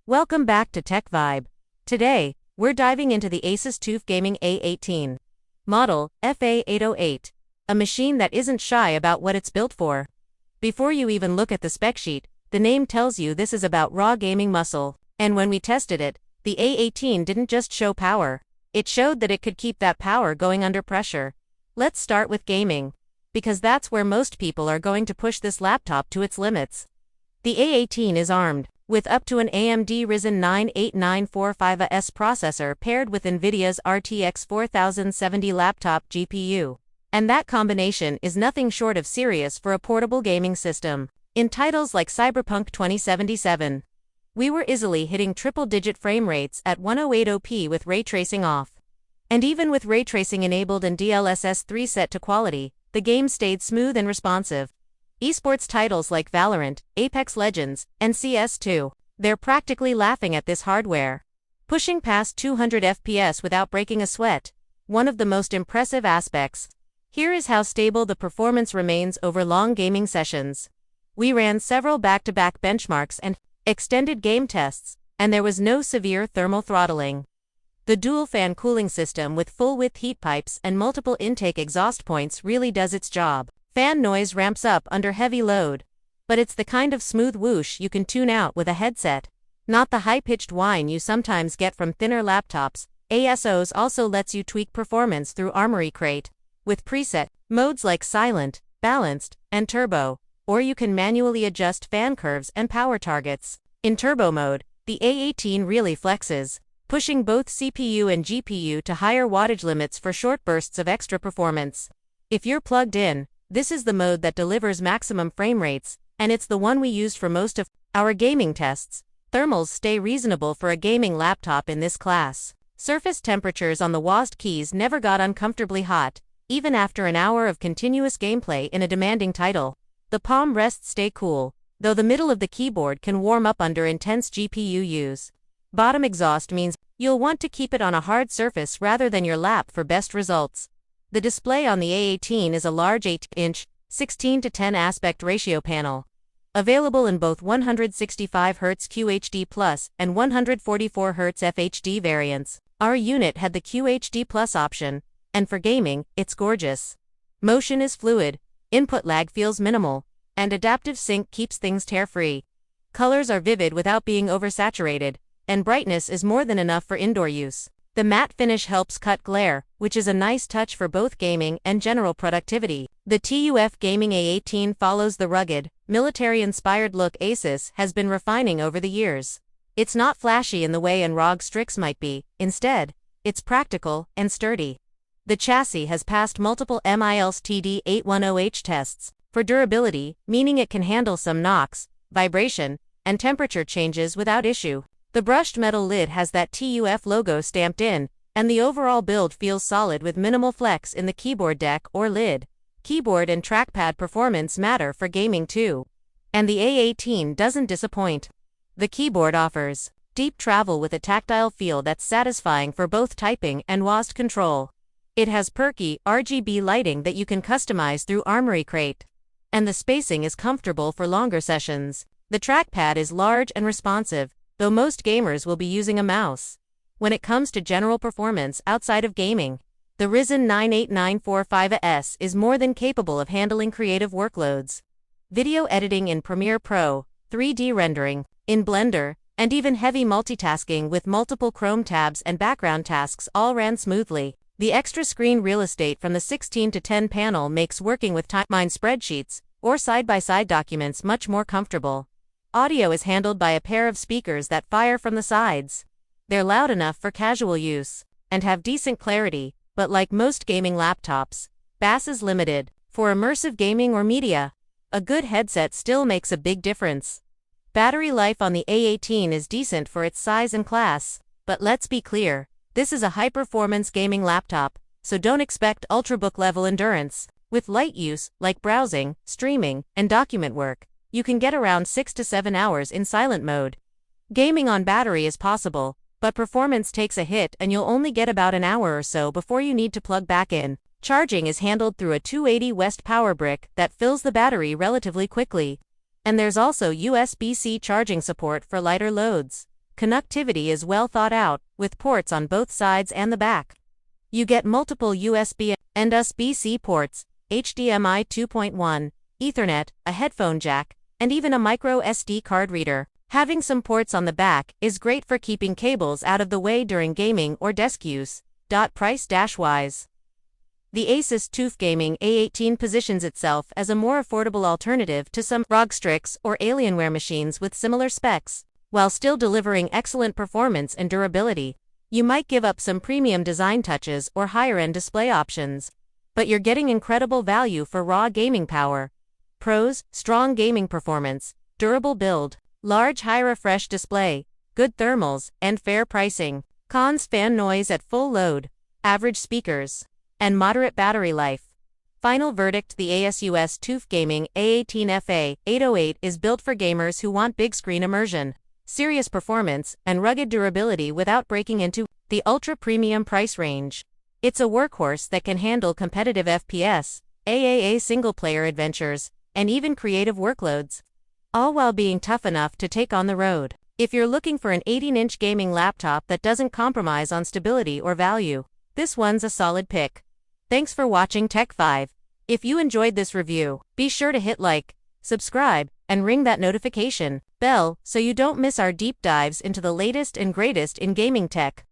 Welcome back to Tech Vibe. Today, we're diving into the ASUS TUF Gaming A18 model FA808, a machine that isn't shy about what it's built for. Before you even look at the spec sheet, the name tells you this is about raw gaming muscle. And when we tested it, the A18 didn't just show power, it showed that it could keep that power going under pressure. Let's start with gaming, because that's where most people are going to push this laptop to its limits. The A18 is armed with up to an AMD Ryzen 9 8945S processor paired with NVIDIA's RTX 4070 laptop GPU. And that combination is nothing short of serious for a portable gaming system. In titles like Cyberpunk 2077, we were easily hitting triple-digit frame rates at 1080p with ray tracing off. And even with ray tracing enabled and DLSS 3 set to quality, the game stayed smooth and responsive. Esports titles like Valorant, Apex Legends, and CS2, they're practically laughing at this hardware. Pushing past 200 FPS without breaking a sweat, one of the most impressive aspects. Here is how stable the performance remains over long gaming sessions. We ran several back-to-back benchmarks and extended game tests, and there was no severe thermal throttling. The dual-fan cooling system with full-width heat pipes and multiple intake exhaust points really does its job. Fan noise ramps up under heavy load, but it's the kind of smooth whoosh you can tune out with a headset, not the high-pitched whine you sometimes get from thinner laptops. ASUS also lets you tweak performance through Armory Crate, with preset modes like Silent, Balanced, and Turbo, or you can manually adjust fan curves and power targets. In Turbo mode, the A18 really flexes, pushing both CPU and GPU to higher wattage limits for short bursts of extra performance. If you're plugged in, this is the mode that delivers maximum frame rates, and it's the one we used for most of our gaming tests. Thermals stay reasonable for a gaming laptop in this class. Surface temperatures on the WASD keys never got uncomfortably hot, even after an hour of continuous gameplay in a demanding title. The palm rests stay cool, though the middle of the keyboard can warm up under intense GPU use. Bottom exhaust means you'll want to keep it on a hard surface rather than your lap for best results. The display on the A18 is a large 8-inch, 16:10 aspect ratio panel. Available in both 165Hz QHD Plus and 144Hz FHD variants. Our unit had the QHD Plus option, and for gaming, it's gorgeous. Motion is fluid, input lag feels minimal, and adaptive sync keeps things tear-free. Colors are vivid without being oversaturated, and brightness is more than enough for indoor use. The matte finish helps cut glare, which is a nice touch for both gaming and general productivity. The TUF Gaming A18 follows the rugged, military-inspired look ASUS has been refining over the years. It's not flashy in the way an ROG Strix might be, instead, it's practical and sturdy. The chassis has passed multiple MILS-TD 810H tests for durability, meaning it can handle some knocks, vibration, and temperature changes without issue. The brushed metal lid has that TUF logo stamped in, and the overall build feels solid with minimal flex in the keyboard deck or lid. Keyboard and trackpad performance matter for gaming too. And the A18 doesn't disappoint. The keyboard offers deep travel with a tactile feel that's satisfying for both typing and WASD control. It has perky, RGB lighting that you can customize through Armory Crate. And the spacing is comfortable for longer sessions. The trackpad is large and responsive, though most gamers will be using a mouse. When it comes to general performance outside of gaming, the Ryzen 9 8945S is more than capable of handling creative workloads. Video editing in Premiere Pro, 3D rendering in Blender, and even heavy multitasking with multiple Chrome tabs and background tasks all ran smoothly. The extra screen real estate from the 16:10 panel makes working with timeline spreadsheets or side-by-side documents much more comfortable. Audio is handled by a pair of speakers that fire from the sides. They're loud enough for casual use, and have decent clarity, but like most gaming laptops, bass is limited. For immersive gaming or media, a good headset still makes a big difference. Battery life on the A18 is decent for its size and class, but let's be clear, this is a high-performance gaming laptop, so don't expect ultrabook-level endurance. With light use, like browsing, streaming, and document work, you can get around 6 to 7 hours in silent mode. Gaming on battery is possible, but performance takes a hit and you'll only get about an hour or so before you need to plug back in. Charging is handled through a 280 West power brick that fills the battery relatively quickly. And there's also USB-C charging support for lighter loads. Connectivity is well thought out, with ports on both sides and the back. You get multiple USB and USB-C ports, HDMI 2.1, Ethernet, a headphone jack, and even a micro SD card reader. Having some ports on the back is great for keeping cables out of the way during gaming or desk use. Price-wise, the ASUS TUF Gaming A18 positions itself as a more affordable alternative to some ROG Strix or Alienware machines with similar specs, while still delivering excellent performance and durability. You might give up some premium design touches or higher-end display options, but you're getting incredible value for raw gaming power. Pros: strong gaming performance, durable build, large high-refresh display, good thermals, and fair pricing. Cons: fan noise at full load, average speakers, and moderate battery life. Final verdict: the ASUS TUF Gaming A18 FA808 is built for gamers who want big screen immersion, serious performance, and rugged durability without breaking into the ultra-premium price range. It's a workhorse that can handle competitive FPS, AAA single-player adventures, and even creative workloads, all while being tough enough to take on the road. If you're looking for an 18-inch gaming laptop that doesn't compromise on stability or value, this one's a solid pick. Thanks for watching Tech 5. If you enjoyed this review, be sure to hit like, subscribe, and ring that notification bell so you don't miss our deep dives into the latest and greatest in gaming tech.